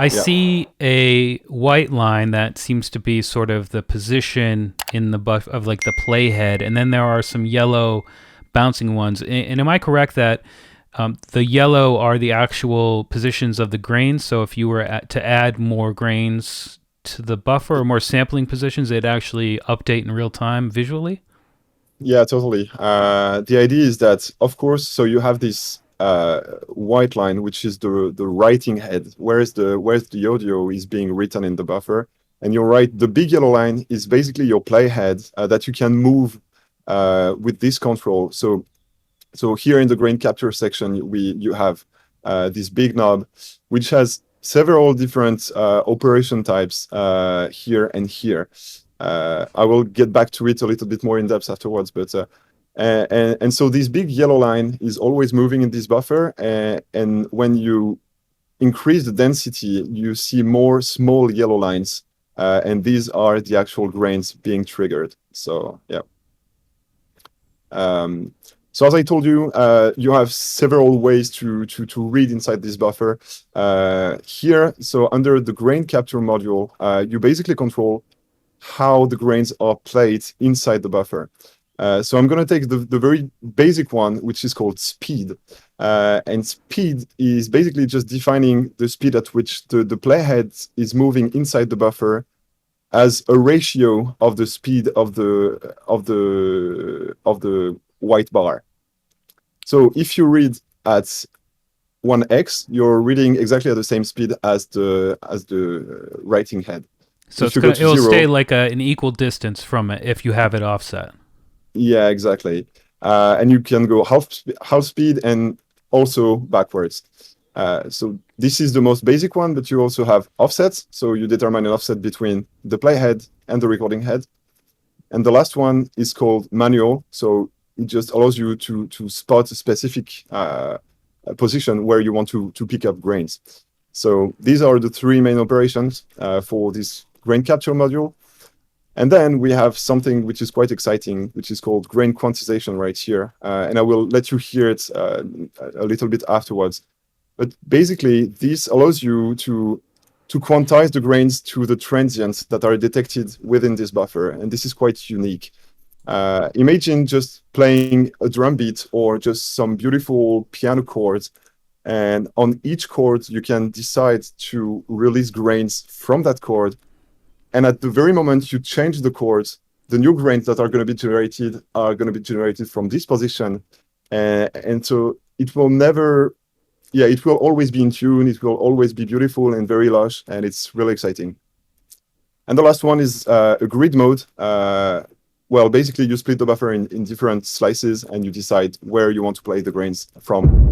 I see a white line that seems to be sort of the position in the buff of like the playhead, and then there are some yellow bouncing ones. And am I correct that the yellow are the actual positions of the grains? So if you were to add more grains to the buffer or more sampling positions, it'd actually update in real time visually? Yeah, totally. The idea is that, of course, so you have this white line, which is the writing head, whereas the audio is being written in the buffer. And you're right, the big yellow line is basically your playhead that you can move with this control. So here in the grain capture section, you have this big knob, which has several different operation types here and here. I will get back to it a little bit more in depth afterwards, but and so this big yellow line is always moving in this buffer, and when you increase the density, you see more small yellow lines, and these are the actual grains being triggered. So yeah. So as I told you, you have several ways to read inside this buffer. Here, so under the grain capture module, you basically control how the grains are played inside the buffer. So I'm going to take the very basic one, which is called speed. And speed is basically just defining the speed at which the playhead is moving inside the buffer as a ratio of the speed of the white bar. So if you read at 1x, you're reading exactly at the same speed as the writing head. So If you go to it'll 0, stay like an equal distance from it if you have it offset. yeah, exactly. And you can go half speed and also backwards. So this is the most basic one, but you also have offsets. So you determine an offset between the playhead and the recording head. And the last one is called manual. So it just allows you to spot a specific position where you want to pick up grains. So these are the three main operations for this grain capture module. And then we have something which is quite exciting, which is called grain quantization right here. And I will let you hear it a little bit afterwards. But basically, this allows you to quantize the grains to the transients that are detected within this buffer. And this is quite unique. Imagine just playing a drum beat or just some beautiful piano chords. And on each chord, you can decide to release grains from that chord. And at the very moment you change the chords, the new grains that are going to be generated from this position. And so it will never, yeah, it will always be in tune. It will always be beautiful and very lush. And it's really exciting. And the last one is a grid mode. Well, basically you split the buffer in different slices and you decide where you want to play the grains from.